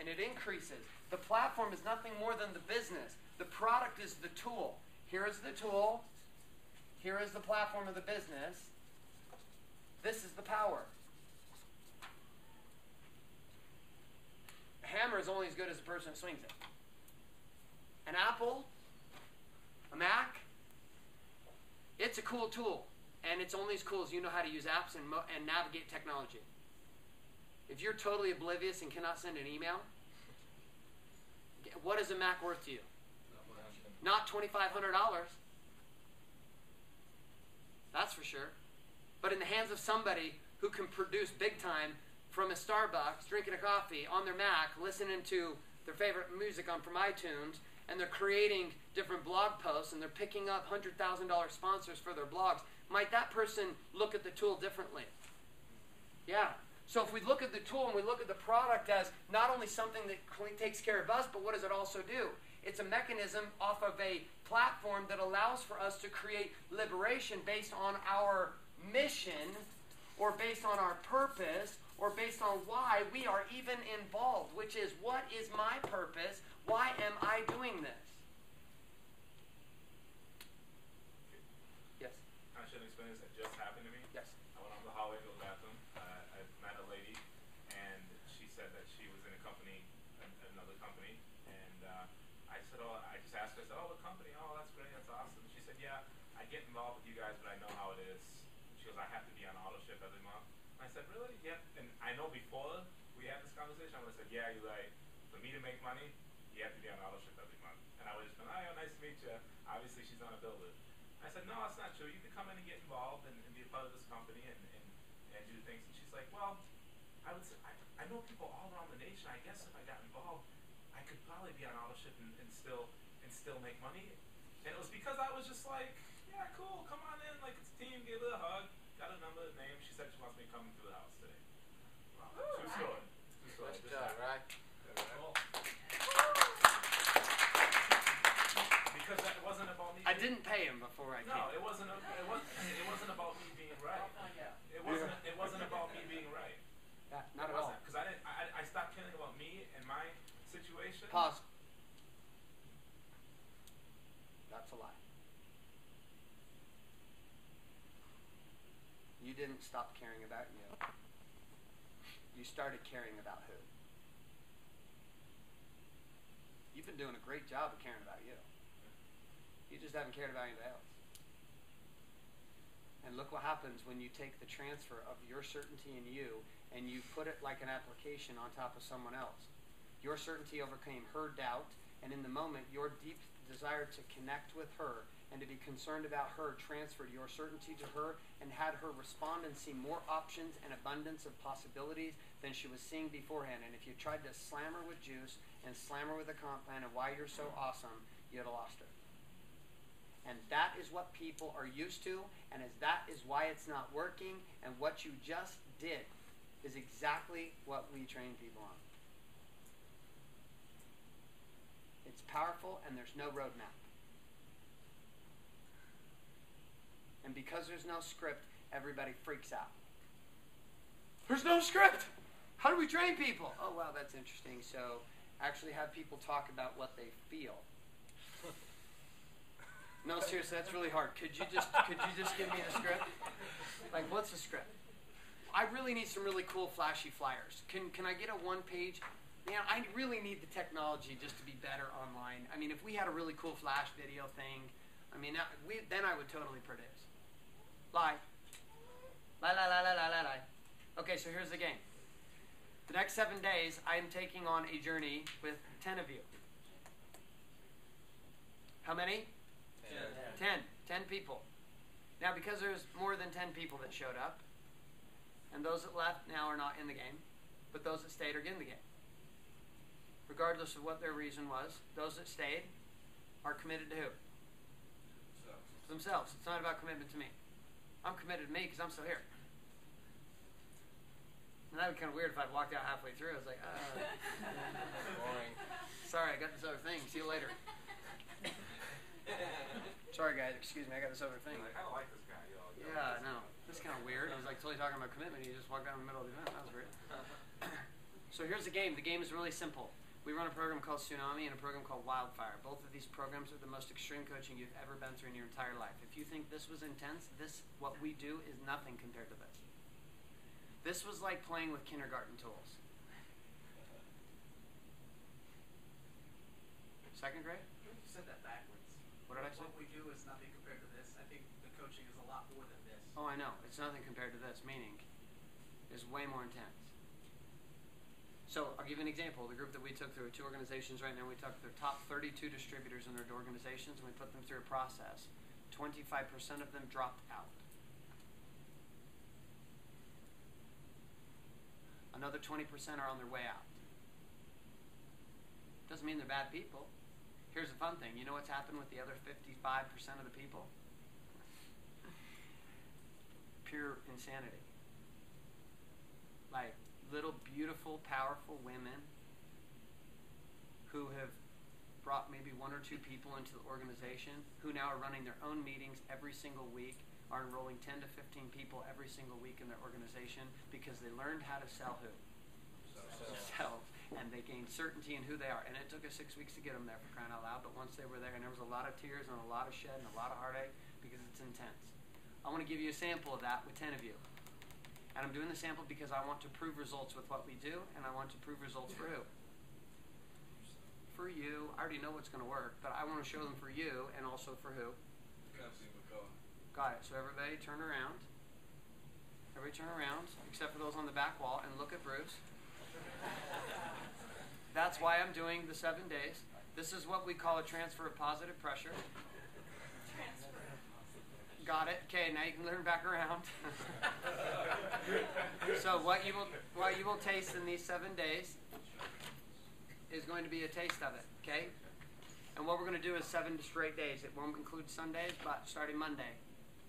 and it increases. The platform is nothing more than the business. The product is the tool. Here is the tool. Here is the platform of the business. This is the power. A hammer is only as good as the person who swings it. An Apple, a Mac, it's a cool tool. And it's only as cool as you know how to use apps and navigate technology. If you're totally oblivious and cannot send an email, what is a Mac worth to you? Not $2,500. That's for sure. But in the hands of somebody who can produce big time from a Starbucks, drinking a coffee on their Mac, listening to their favorite music from iTunes, and they're creating different blog posts, and they're picking up $100,000 sponsors for their blogs, might that person look at the tool differently? Yeah. So if we look at the tool and we look at the product as not only something that takes care of us, but what does it also do? It's a mechanism off of a platform that allows for us to create liberation based on our mission, or based on our purpose, or based on why we are even involved, which is, what is my purpose? Why am I doing this? Yes? I should explain this. That just happened to me. Yes. I went on the hallway to the bathroom. I met a lady, and she said that she was in a company, another company, and I said, oh, I just asked her, I said, oh, what company? Oh, that's great, that's awesome. And she said, yeah, I get involved with you guys, but I know how it is. She goes, I have to be on auto ship every month. And I said, really? Yeah. And I know before we had this conversation, I would have said, yeah, you're right. For me to make money, you have to be on auto ship every month. And I would have just been, oh, nice to meet you. Obviously, she's on a builder. I said, no, that's not true. You can come in and get involved and be a part of this company and do things. And she's like, well, I would say, I know people all around the nation. I guess if I got involved, I could probably be on auto ship and still make money. And it was because I was just like, yeah, cool, come on in. Like, it's a team, gave her a hug, got a number, name. She said she wants me to come to the house today. Wow. True story. True story. Good job, right? Cool. Because it wasn't about me. I didn't pay him before I came. No, it wasn't about me being right. It wasn't about me being right. Yeah, not at all. Because I stopped caring about me and my situation. Pause. That's a lie. You didn't stop caring about you. You started caring about who? You've been doing a great job of caring about you. You just haven't cared about anybody else. And look what happens when you take the transfer of your certainty in you and you put it like an application on top of someone else. Your certainty overcame her doubt, and in the moment, your deep desire to connect with her and to be concerned about her transferred your certainty to her and had her respond and see more options and abundance of possibilities than she was seeing beforehand. And if you tried to slam her with juice and slam her with a comp plan and why you're so awesome, you'd have lost her. And that is what people are used to, and that is why it's not working, and what you just did is exactly what we train people on. It's powerful, and there's no roadmap. And because there's no script, everybody freaks out. There's no script! How do we train people? Oh, wow, that's interesting. So actually have people talk about what they feel. No, seriously, that's really hard. Could you just give me the script? Like, what's the script? I really need some really cool flashy flyers. Can I get a one-page? Man, I really need the technology just to be better online. I mean, if we had a really cool flash video thing, I mean, then I would totally produce. Lie. Lie, lie, lie, lie, lie, lie, lie. Okay, so here's the game. The next 7 days, I am taking on a journey with 10 of you. How many? 10 people. Now, because there's more than 10 people that showed up, and those that left now are not in the game, but those that stayed are in the game. Regardless of what their reason was, those that stayed are committed to who? Themselves. It's not about commitment to me. I'm committed to me because I'm still here. And that would be kind of weird if I'd walked out halfway through. I was like, boring. Sorry, I got this other thing. See you later. Sorry, guys. Excuse me. I got this other thing. I kind of like this guy. Yeah, I know. This is kind of weird. I was like totally talking about commitment. He just walked out in the middle of the event. That was weird. So here's the game. The game is really simple. We run a program called Tsunami and a program called Wildfire. Both of these programs are the most extreme coaching you've ever been through in your entire life. If you think this was intense, what we do is nothing compared to this. This was like playing with kindergarten tools. Second grade? You said that backwards. What did I say? What we do is nothing compared to this. I think the coaching is a lot more than this. Oh, I know. It's nothing compared to this, meaning it's way more intense. So I'll give you an example. The group that we took through 2 organizations right now, we took their top 32 distributors in their organizations, and we put them through a process. 25% of them dropped out. Another 20% are on their way out. Doesn't mean they're bad people. Here's the fun thing. You know what's happened with the other 55% of the people? Pure insanity. Like little, beautiful, powerful women who have brought maybe 1 or 2 people into the organization, who now are running their own meetings every single week, are enrolling 10 to 15 people every single week in their organization because they learned how to sell who? Themselves. And they gained certainty in who they are. And it took us 6 weeks to get them there, for crying out loud, but once they were there, and there was a lot of tears and a lot of shed and a lot of heartache because it's intense. I want to give you a sample of that with 10 of you. And I'm doing the sample because I want to prove results with what we do, and I want to prove results for who? For you. I already know what's going to work, but I want to show them for you and also for who? Got it. So everybody turn around. Everybody turn around, except for those on the back wall, and look at Bruce. That's why I'm doing the 7 days. This is what we call a transfer of positive pressure. Got it. Okay, now you can turn back around. So what you will taste in these 7 days is going to be a taste of it, okay? And what we're going to do is 7 straight days. It won't include Sundays, but starting Monday.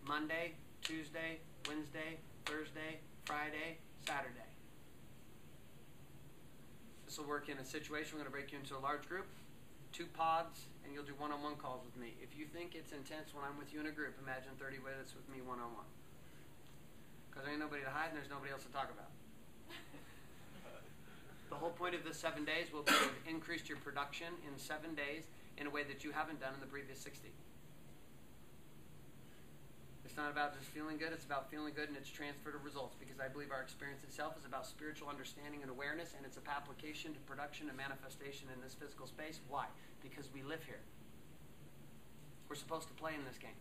Monday, Tuesday, Wednesday, Thursday, Friday, Saturday. This will work in a situation. We're going to break you into a large group, 2 pods, and you'll do one-on-one calls with me. If you think it's intense when I'm with you in a group, imagine 30 minutes with me one-on-one. Because there ain't nobody to hide and there's nobody else to talk about. The whole point of this 7 days will be to increase your production in 7 days in a way that you haven't done in the previous 60. It's not about just feeling good, it's about feeling good and it's transfer to results, because I believe our experience itself is about spiritual understanding and awareness, and it's a application to production and manifestation in this physical space. Why? Because we live here. We're supposed to play in this game.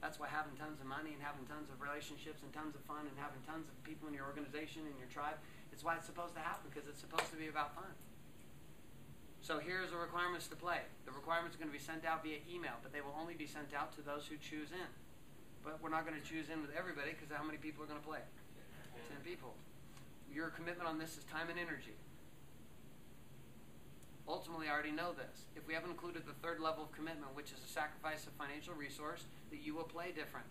That's why having tons of money and having tons of relationships and tons of fun and having tons of people in your organization and your tribe, it's why it's supposed to happen, because it's supposed to be about fun. So here's the requirements to play. The requirements are going to be sent out via email, but they will only be sent out to those who choose in. But we're not going to choose in with everybody, because how many people are going to play? 10 people. Your commitment on this is time and energy. Ultimately, I already know this. If we haven't included the 3rd level of commitment, which is a sacrifice of financial resource, that you will play different.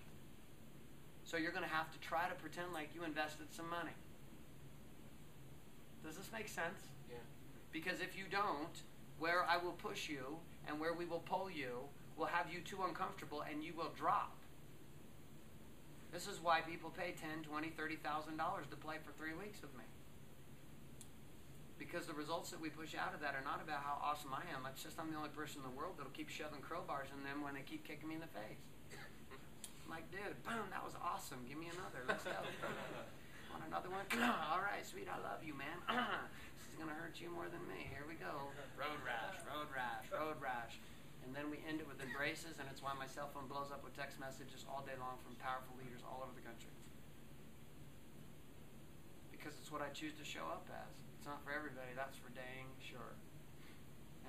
So you're going to have to try to pretend like you invested some money. Does this make sense? Yeah. Because if you don't, where I will push you and where we will pull you will have you too uncomfortable and you will drop. This is why people pay $10,000, $20,000, $30,000 to play for 3 weeks with me. Because the results that we push out of that are not about how awesome I am. It's just I'm the only person in the world that'll keep shoving crowbars in them when they keep kicking me in the face. I'm like, dude, boom, that was awesome. Give me another. Let's go. Want another one? All right, sweet, I love you, man. This is going to hurt you more than me. Here we go. Road rash, road rash, road rash. And then we end it with embraces, and it's why my cell phone blows up with text messages all day long from powerful leaders all over the country. Because it's what I choose to show up as. It's not for everybody, that's for dang sure.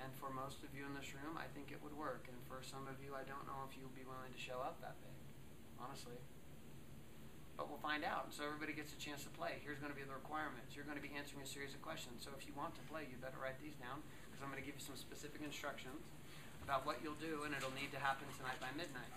And for most of you in this room, I think it would work. And for some of you, I don't know if you'll be willing to show up that big, honestly. But we'll find out. So everybody gets a chance to play. Here's going to be the requirements. You're going to be answering a series of questions. So if you want to play, you better write these down, because I'm going to give you some specific instructions about what you'll do, and it'll need to happen tonight by midnight.